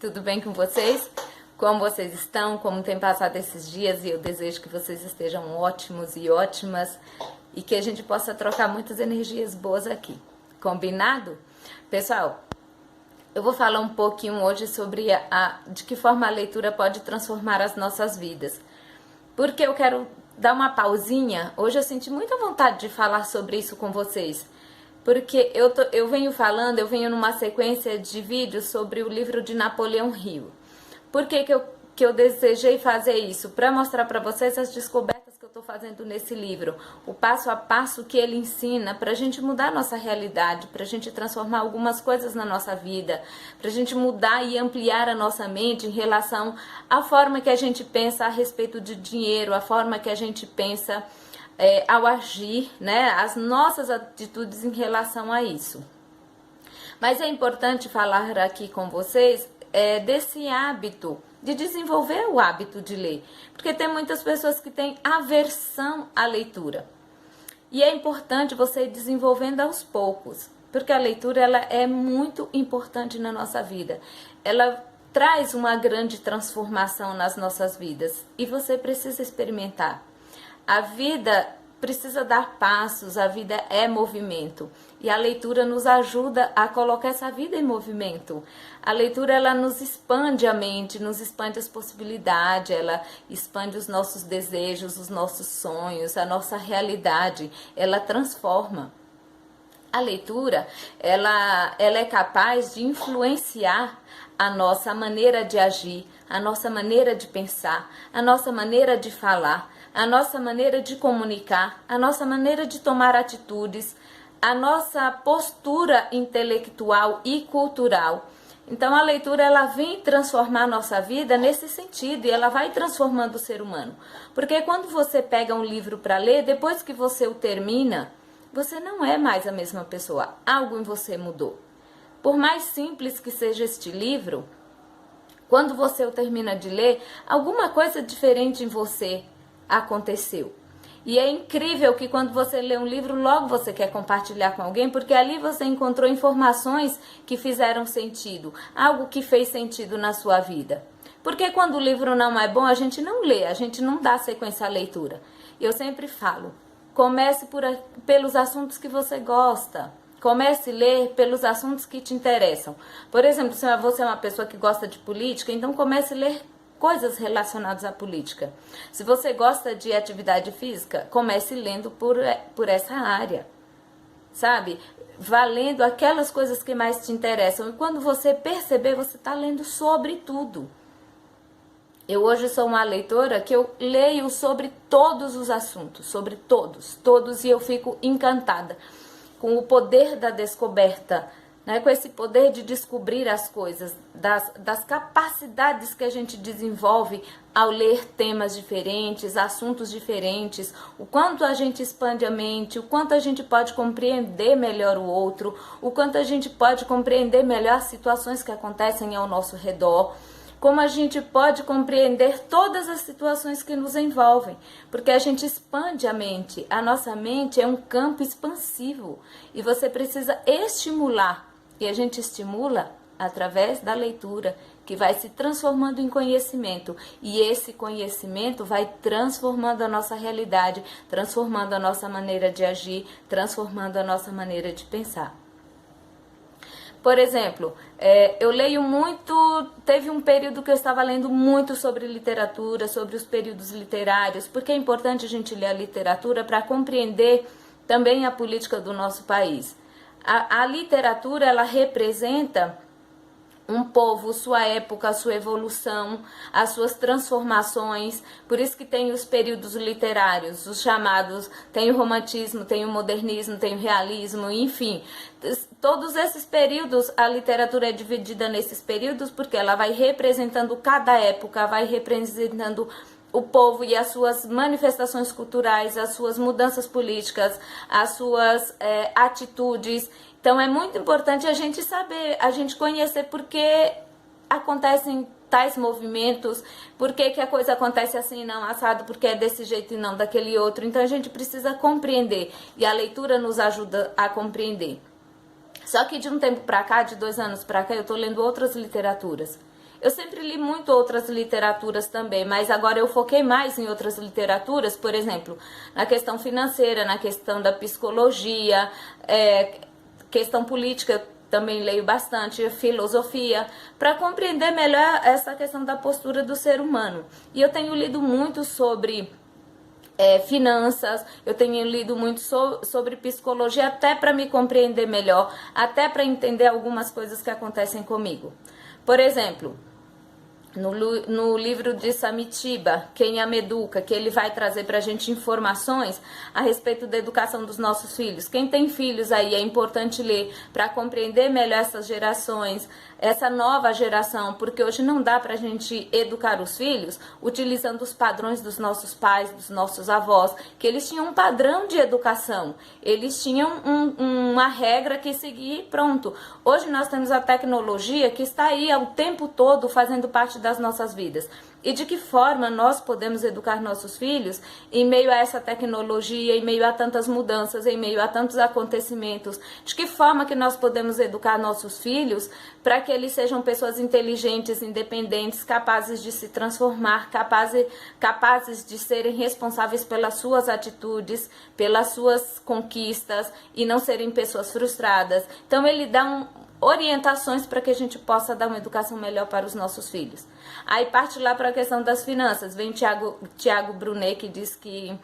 Tudo bem com vocês? Como vocês estão? Como tem passado esses dias? E eu desejo que vocês estejam ótimos e ótimas e que a gente possa trocar muitas energias boas aqui. Combinado? Pessoal, eu vou falar um pouquinho hoje sobre de que forma a leitura pode transformar as nossas vidas. Porque eu quero dar uma pausinha. Hoje eu senti muita vontade de falar sobre isso com vocês. Porque eu venho numa sequência de vídeos sobre o livro de Napoleão Hill. Por que eu desejei fazer isso? Para mostrar para vocês as descobertas que eu estou fazendo nesse livro. O passo a passo que ele ensina para a gente mudar a nossa realidade, para a gente transformar algumas coisas na nossa vida, para a gente mudar e ampliar a nossa mente em relação à forma que a gente pensa a respeito de dinheiro, a forma que a gente pensa ao agir, né, as nossas atitudes em relação a isso. Mas é importante falar aqui com vocês desse hábito, de desenvolver o hábito de ler, porque tem muitas pessoas que têm aversão à leitura. E é importante você ir desenvolvendo aos poucos, porque a leitura ela é muito importante na nossa vida. Ela traz uma grande transformação nas nossas vidas e você precisa experimentar. A vida precisa dar passos, a vida é movimento. E a leitura nos ajuda a colocar essa vida em movimento. A leitura ela nos expande a mente, nos expande as possibilidades, ela expande os nossos desejos, os nossos sonhos, a nossa realidade, ela transforma. A leitura, ela é capaz de influenciar a nossa maneira de agir, a nossa maneira de pensar, a nossa maneira de falar, a nossa maneira de comunicar, a nossa maneira de tomar atitudes, a nossa postura intelectual e cultural. Então a leitura ela vem transformar a nossa vida nesse sentido e ela vai transformando o ser humano. Porque quando você pega um livro para ler, depois que você o termina, você não é mais a mesma pessoa, algo em você mudou. Por mais simples que seja este livro, quando você o termina de ler, alguma coisa diferente em você aconteceu. E é incrível que quando você lê um livro, logo você quer compartilhar com alguém, porque ali você encontrou informações que fizeram sentido, algo que fez sentido na sua vida. Porque quando o livro não é bom, a gente não lê, a gente não dá sequência à leitura. Eu sempre falo, comece pelos assuntos que você gosta. Comece a ler pelos assuntos que te interessam. Por exemplo, se você é uma pessoa que gosta de política, então comece a ler coisas relacionadas à política. Se você gosta de atividade física, comece lendo por essa área, sabe? Vá lendo aquelas coisas que mais te interessam. E quando você perceber, você está lendo sobre tudo. Eu hoje sou uma leitora que eu leio sobre todos os assuntos, sobre todos, e eu fico encantada com o poder da descoberta, né, com esse poder de descobrir as coisas, das capacidades que a gente desenvolve ao ler temas diferentes, assuntos diferentes, o quanto a gente expande a mente, o quanto a gente pode compreender melhor o outro, o quanto a gente pode compreender melhor as situações que acontecem ao nosso redor, como a gente pode compreender todas as situações que nos envolvem, porque a gente expande a mente. A nossa mente é um campo expansivo e você precisa estimular. E a gente estimula através da leitura, que vai se transformando em conhecimento. E esse conhecimento vai transformando a nossa realidade, transformando a nossa maneira de agir, transformando a nossa maneira de pensar. Por exemplo, eu leio muito, teve um período que eu estava lendo muito sobre literatura, sobre os períodos literários, porque é importante a gente ler a literatura para compreender também a política do nosso país. A literatura, ela representa um povo, sua época, sua evolução, as suas transformações. Por isso que tem os períodos literários, os chamados, tem o romantismo, tem o modernismo, tem o realismo, enfim. Todos esses períodos, a literatura é dividida nesses períodos porque ela vai representando cada época, vai representando o povo e as suas manifestações culturais, as suas mudanças políticas, as suas atitudes. Então é muito importante a gente saber, a gente conhecer por que acontecem tais movimentos, por que a coisa acontece assim e não assado, porque é desse jeito e não daquele outro. Então a gente precisa compreender e a leitura nos ajuda a compreender. Só que de um tempo para cá, de 2 anos para cá, eu estou lendo outras literaturas. Eu sempre li muito outras literaturas também, mas agora eu foquei mais em outras literaturas, por exemplo, na questão financeira, na questão da psicologia, questão política, também leio bastante, filosofia, para compreender melhor essa questão da postura do ser humano. E eu tenho lido muito sobre finanças, eu tenho lido muito sobre psicologia, até para me compreender melhor, até para entender algumas coisas que acontecem comigo. Por exemplo, no livro de Samitiba, Quem Ama Educa, que ele vai trazer para a gente informações a respeito da educação dos nossos filhos. Quem tem filhos aí, é importante ler para compreender melhor essas gerações, essa nova geração, porque hoje não dá para a gente educar os filhos utilizando os padrões dos nossos pais, dos nossos avós, que eles tinham um padrão de educação, eles tinham uma regra que seguir e pronto. Hoje nós temos a tecnologia que está aí o tempo todo fazendo parte das nossas vidas. E de que forma nós podemos educar nossos filhos em meio a essa tecnologia, em meio a tantas mudanças, em meio a tantos acontecimentos? De que forma que nós podemos educar nossos filhos para que eles sejam pessoas inteligentes, independentes, capazes de se transformar, capazes de serem responsáveis pelas suas atitudes, pelas suas conquistas e não serem pessoas frustradas? Então ele dá orientações para que a gente possa dar uma educação melhor para os nossos filhos. Aí parte lá para a questão das finanças. Vem Tiago Brunet, que diz que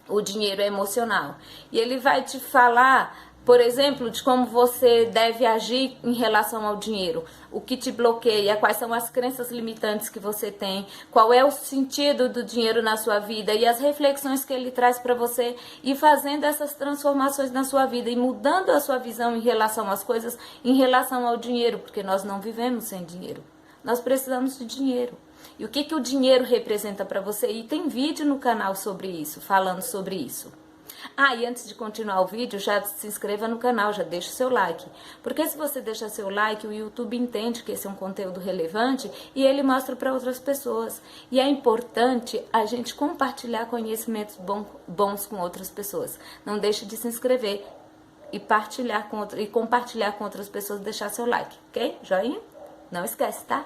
o dinheiro é emocional. E ele vai te falar, por exemplo, de como você deve agir em relação ao dinheiro, o que te bloqueia, quais são as crenças limitantes que você tem, qual é o sentido do dinheiro na sua vida e as reflexões que ele traz para você ir fazendo essas transformações na sua vida e mudando a sua visão em relação às coisas, em relação ao dinheiro, porque nós não vivemos sem dinheiro. Nós precisamos de dinheiro. E o que o dinheiro representa para você? E tem vídeo no canal sobre isso, falando sobre isso. E antes de continuar o vídeo, já se inscreva no canal, já deixa o seu like. Porque se você deixar seu like, o YouTube entende que esse é um conteúdo relevante e ele mostra para outras pessoas. E é importante a gente compartilhar conhecimentos bons com outras pessoas. Não deixe de se inscrever e compartilhar com outras pessoas, deixar seu like, ok? Joinha? Não esquece, tá?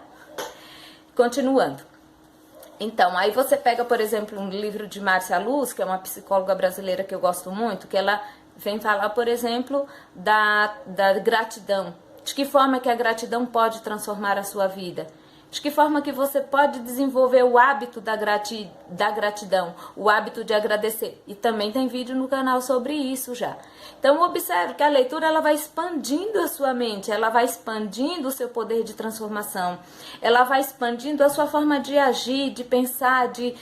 Continuando. Então, aí você pega, por exemplo, um livro de Márcia Luz, que é uma psicóloga brasileira que eu gosto muito, que ela vem falar, por exemplo, da gratidão. De que forma que a gratidão pode transformar a sua vida? De que forma que você pode desenvolver o hábito da gratidão, o hábito de agradecer. E também tem vídeo no canal sobre isso já. Então observe que a leitura ela vai expandindo a sua mente, ela vai expandindo o seu poder de transformação, ela vai expandindo a sua forma de agir, de pensar, de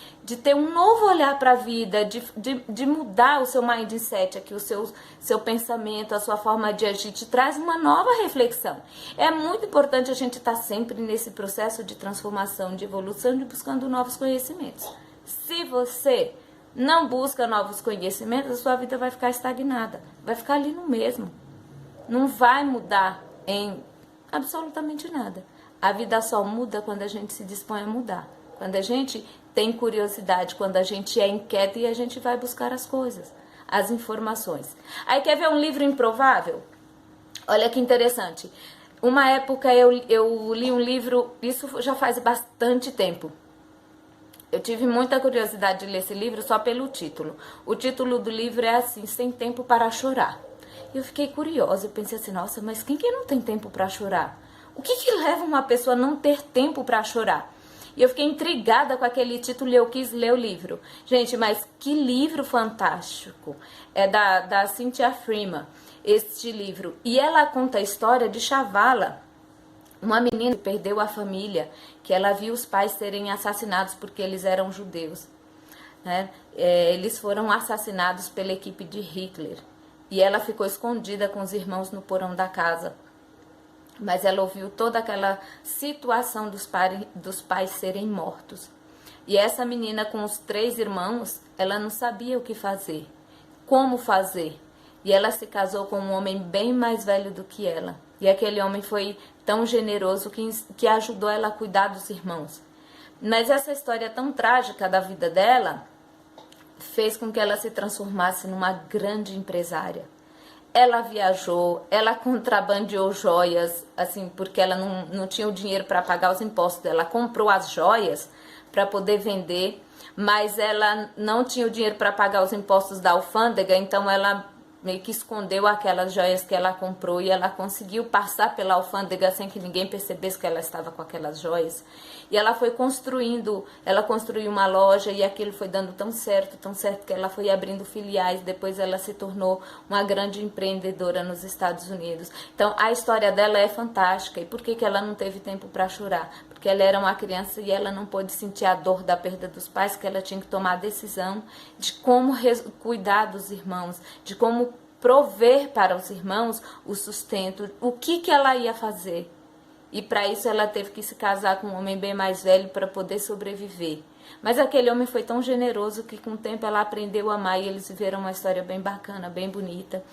ter um novo olhar para a vida, de mudar o seu mindset, aqui, o seu pensamento, a sua forma de agir, te traz uma nova reflexão. É muito importante a gente estar sempre nesse processo de transformação, de evolução, de buscando novos conhecimentos. Se você não busca novos conhecimentos, a sua vida vai ficar estagnada, vai ficar ali no mesmo. Não vai mudar em absolutamente nada. A vida só muda quando a gente se dispõe a mudar. Quando a gente tem curiosidade, quando a gente é inquieto e a gente vai buscar as coisas, as informações. Aí quer ver um livro improvável? Olha que interessante. Uma época eu li um livro, isso já faz bastante tempo. Eu tive muita curiosidade de ler esse livro só pelo título. O título do livro é assim, Sem Tempo para Chorar. E eu fiquei curiosa, eu pensei assim, nossa, mas quem que não tem tempo para chorar? O que leva uma pessoa a não ter tempo para chorar? E eu fiquei intrigada com aquele título e eu quis ler o livro. Gente, mas que livro fantástico. É da Cynthia Freeman, este livro. E ela conta a história de Chavala, uma menina que perdeu a família, que ela viu os pais serem assassinados porque eles eram judeus. Né? Eles foram assassinados pela equipe de Hitler. E ela ficou escondida com os irmãos no porão da casa. Mas ela ouviu toda aquela situação dos pais serem mortos. E essa menina com os 3 irmãos, ela não sabia o que fazer, como fazer. E ela se casou com um homem bem mais velho do que ela. E aquele homem foi tão generoso que ajudou ela a cuidar dos irmãos. Mas essa história tão trágica da vida dela fez com que ela se transformasse numa grande empresária. ela viajou, ela contrabandeou joias, assim, porque ela não tinha o dinheiro para pagar os impostos. Ela comprou as joias para poder vender, mas ela não tinha o dinheiro para pagar os impostos da alfândega, então ela meio que escondeu aquelas joias que ela comprou e ela conseguiu passar pela alfândega sem que ninguém percebesse que ela estava com aquelas joias. E ela foi ela construiu uma loja e aquilo foi dando tão certo que ela foi abrindo filiais. Depois ela se tornou uma grande empreendedora nos Estados Unidos. Então a história dela é fantástica. E por que ela não teve tempo para chorar? Porque ela era uma criança e ela não pôde sentir a dor da perda dos pais, que ela tinha que tomar a decisão de como cuidar dos irmãos, de como prover para os irmãos o sustento, o que ela ia fazer. E para isso ela teve que se casar com um homem bem mais velho para poder sobreviver. Mas aquele homem foi tão generoso que com o tempo ela aprendeu a amar e eles viveram uma história bem bacana, bem bonita.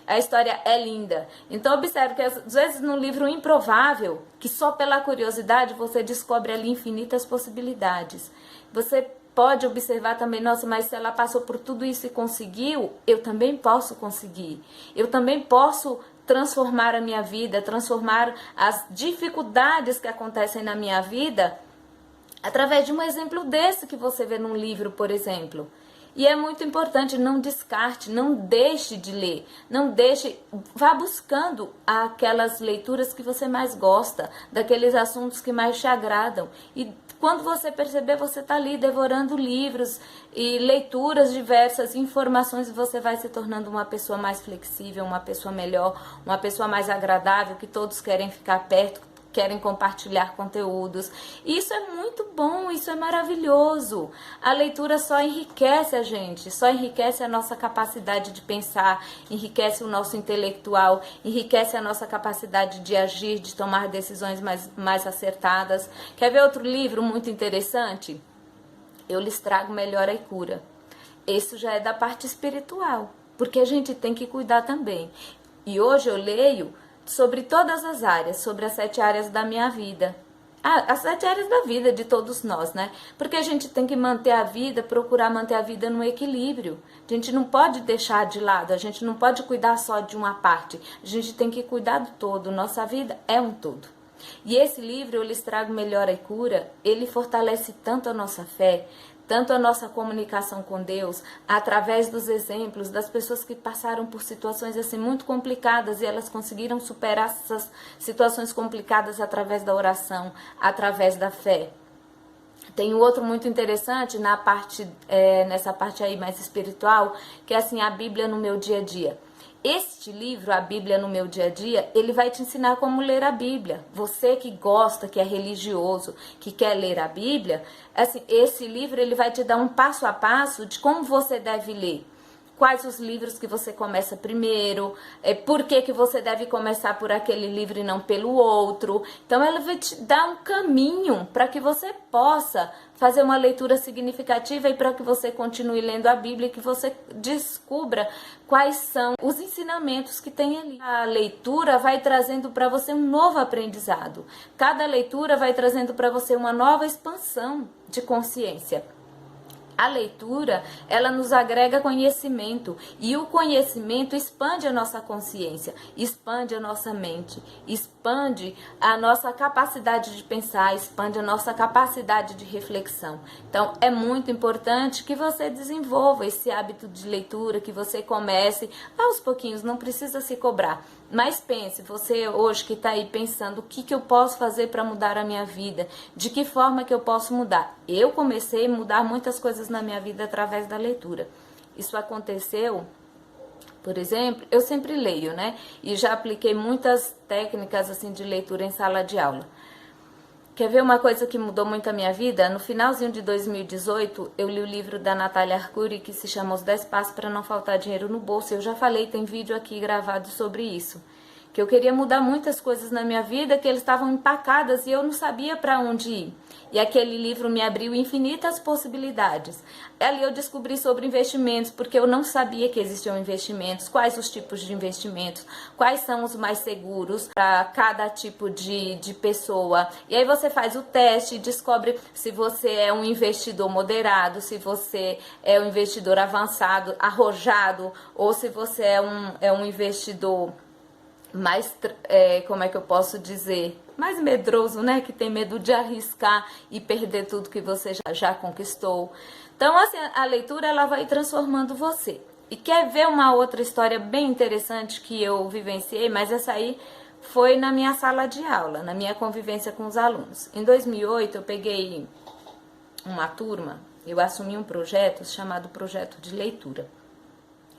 A história é linda. Então observe que às vezes num livro improvável, que só pela curiosidade você descobre ali infinitas possibilidades. Você pode observar também, nossa, mas se ela passou por tudo isso e conseguiu, eu também posso conseguir. Eu também posso transformar a minha vida, transformar as dificuldades que acontecem na minha vida através de um exemplo desse que você vê num livro, por exemplo. E é muito importante, não descarte, não deixe de ler, não deixe, vá buscando aquelas leituras que você mais gosta, daqueles assuntos que mais te agradam. E quando você perceber, você está ali devorando livros e leituras diversas, informações, e você vai se tornando uma pessoa mais flexível, uma pessoa melhor, uma pessoa mais agradável, que todos querem ficar perto, querem compartilhar conteúdos. Isso é muito bom, isso é maravilhoso. A leitura só enriquece a gente, só enriquece a nossa capacidade de pensar, enriquece o nosso intelectual, enriquece a nossa capacidade de agir, de tomar decisões mais acertadas. Quer ver outro livro muito interessante? Eu lhes trago Melhora e Cura. Esse já é da parte espiritual, porque a gente tem que cuidar também. E hoje eu leio sobre todas as áreas, sobre as 7 áreas da minha vida. As 7 áreas da vida de todos nós, né? Porque a gente tem que manter a vida, procurar manter a vida no equilíbrio. A gente não pode deixar de lado, a gente não pode cuidar só de uma parte. A gente tem que cuidar do todo, nossa vida é um todo. E esse livro, Eu Lhes Trago Melhora e Cura, ele fortalece tanto a nossa fé, tanto a nossa comunicação com Deus, através dos exemplos das pessoas que passaram por situações assim muito complicadas e elas conseguiram superar essas situações complicadas através da oração, através da fé. Tem um outro muito interessante nessa parte aí mais espiritual, que é assim, a Bíblia no meu dia a dia. Este livro, A Bíblia no Meu Dia a Dia, ele vai te ensinar como ler a Bíblia. Você que gosta, que é religioso, que quer ler a Bíblia, assim, esse livro ele vai te dar um passo a passo de como você deve ler. Quais os livros que você começa primeiro, por que você deve começar por aquele livro e não pelo outro. Então ela vai te dar um caminho para que você possa fazer uma leitura significativa e para que você continue lendo a Bíblia e que você descubra quais são os ensinamentos que tem ali. A leitura vai trazendo para você um novo aprendizado. Cada leitura vai trazendo para você uma nova expansão de consciência. A leitura, ela nos agrega conhecimento e o conhecimento expande a nossa consciência, expande a nossa mente, expande a nossa capacidade de pensar, expande a nossa capacidade de reflexão. Então, é muito importante que você desenvolva esse hábito de leitura, que você comece aos pouquinhos, não precisa se cobrar. Mas pense, você hoje que está aí pensando, o que eu posso fazer para mudar a minha vida? De que forma que eu posso mudar? Eu comecei a mudar muitas coisas na minha vida através da leitura. Isso aconteceu, por exemplo, eu sempre leio, né? E já apliquei muitas técnicas assim de leitura em sala de aula. Quer ver uma coisa que mudou muito a minha vida? No finalzinho de 2018, eu li o livro da Natália Arcuri, que se chama Os 10 Passos para Não Faltar Dinheiro no Bolso. Eu já falei, tem vídeo aqui gravado sobre isso. que eu queria mudar muitas coisas na minha vida, que eles estavam empacadas e eu não sabia para onde ir. E aquele livro me abriu infinitas possibilidades. Ali eu descobri sobre investimentos, porque eu não sabia que existiam investimentos, quais os tipos de investimentos, quais são os mais seguros para cada tipo de pessoa. E aí você faz o teste e descobre se você é um investidor moderado, se você é um investidor avançado, arrojado, ou se você é um investidor mais, como é que eu posso dizer, mais medroso, né? Que tem medo de arriscar e perder tudo que você já conquistou. Então, assim, a leitura, ela vai transformando você. E quer ver uma outra história bem interessante que eu vivenciei, mas essa aí foi na minha sala de aula, na minha convivência com os alunos. Em 2008, eu peguei uma turma, eu assumi um projeto chamado Projeto de Leitura.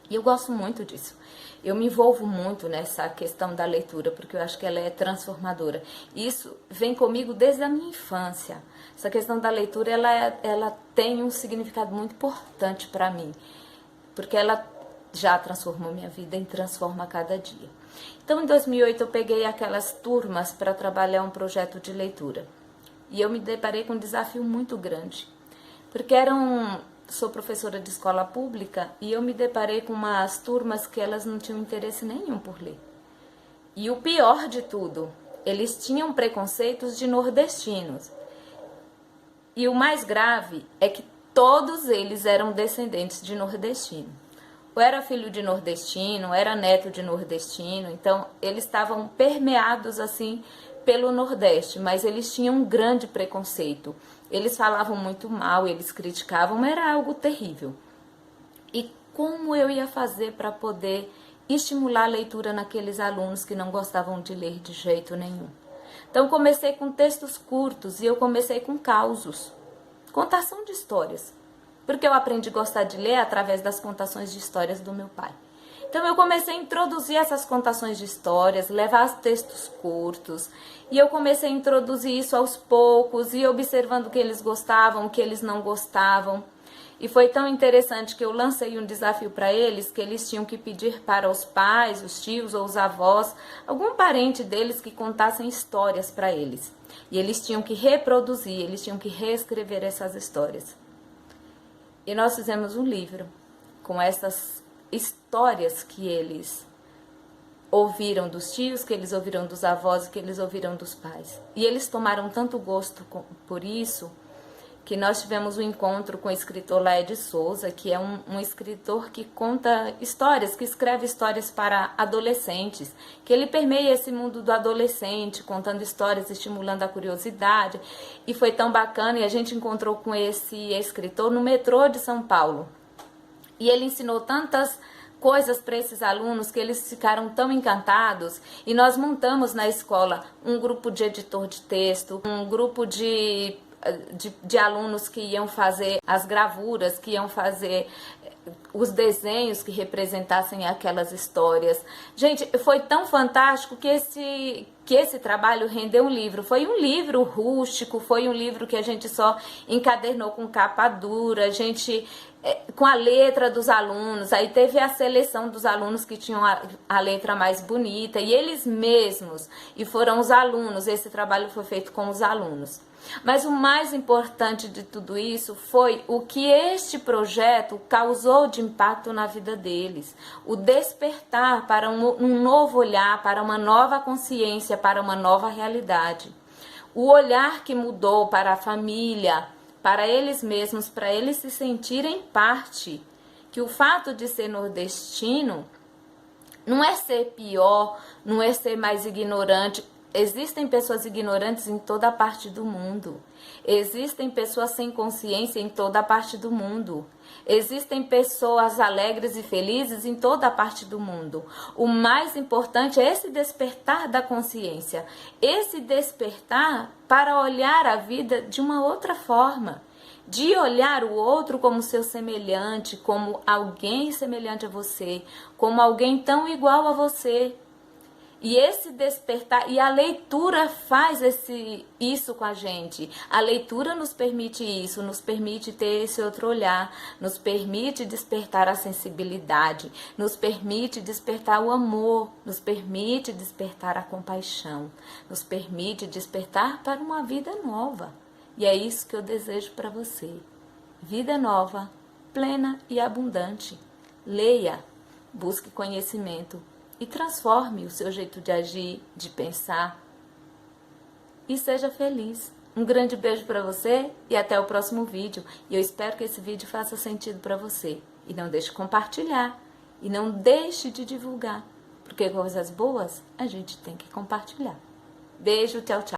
E eu gosto muito disso. Eu me envolvo muito nessa questão da leitura, porque eu acho que ela é transformadora. Isso vem comigo desde a minha infância. Essa questão da leitura, ela tem um significado muito importante para mim, porque ela já transformou minha vida e transforma a cada dia. Então, em 2008, eu peguei aquelas turmas para trabalhar um projeto de leitura. E eu me deparei com um desafio muito grande, porque sou professora de escola pública e eu me deparei com umas turmas que elas não tinham interesse nenhum por ler. E o pior de tudo, eles tinham preconceitos de nordestinos. E o mais grave é que todos eles eram descendentes de nordestino. Ou era filho de nordestino, ou era neto de nordestino, então eles estavam permeados assim pelo Nordeste, mas eles tinham um grande preconceito. Eles falavam muito mal, eles criticavam, era algo terrível. E como eu ia fazer para poder estimular a leitura naqueles alunos que não gostavam de ler de jeito nenhum? Então comecei com textos curtos e eu comecei com causos, contação de histórias, porque eu aprendi a gostar de ler através das contações de histórias do meu pai. Então eu comecei a introduzir essas contações de histórias, levar textos curtos, e eu comecei a introduzir isso aos poucos, e observando o que eles gostavam, o que eles não gostavam. E foi tão interessante que eu lancei um desafio para eles, que eles tinham que pedir para os pais, os tios ou os avós, algum parente deles que contassem histórias para eles. E eles tinham que reproduzir, eles tinham que reescrever essas histórias. E nós fizemos um livro com essas histórias que eles ouviram dos tios, que eles ouviram dos avós, que eles ouviram dos pais. E eles tomaram tanto gosto por isso, que nós tivemos um encontro com o escritor Laé de Souza, que é um escritor que conta histórias, que escreve histórias para adolescentes, que ele permeia esse mundo do adolescente, contando histórias, estimulando a curiosidade. E foi tão bacana, e a gente encontrou com esse escritor no metrô de São Paulo. E ele ensinou tantas coisas para esses alunos que eles ficaram tão encantados. E nós montamos na escola um grupo de editor de texto, um grupo de alunos que iam fazer as gravuras, que iam fazer os desenhos que representassem aquelas histórias. Gente, foi tão fantástico que esse trabalho rendeu um livro. Foi um livro rústico, foi um livro que a gente só encadernou com capa dura, a gente com a letra dos alunos, aí teve a seleção dos alunos que tinham a letra mais bonita, e eles mesmos, e foram os alunos, esse trabalho foi feito com os alunos. Mas o mais importante de tudo isso foi o que este projeto causou de impacto na vida deles. O despertar para um novo olhar, para uma nova consciência, para uma nova realidade. O olhar que mudou para a família, para eles mesmos, para eles se sentirem parte. Que o fato de ser nordestino não é ser pior, não é ser mais ignorante. Existem pessoas ignorantes em toda a parte do mundo. Existem pessoas sem consciência em toda a parte do mundo. Existem pessoas alegres e felizes em toda a parte do mundo. O mais importante é esse despertar da consciência. Esse despertar para olhar a vida de uma outra forma. De olhar o outro como seu semelhante, como alguém semelhante a você, como alguém tão igual a você. E esse despertar, e a leitura faz isso com a gente. A leitura nos permite isso, nos permite ter esse outro olhar, nos permite despertar a sensibilidade, nos permite despertar o amor, nos permite despertar a compaixão, nos permite despertar para uma vida nova. E é isso que eu desejo para você. Vida nova, plena e abundante. Leia, busque conhecimento e transforme o seu jeito de agir, de pensar. E seja feliz. Um grande beijo para você e até o próximo vídeo. E eu espero que esse vídeo faça sentido para você. E não deixe de compartilhar. E não deixe de divulgar. Porque coisas boas a gente tem que compartilhar. Beijo, tchau, tchau.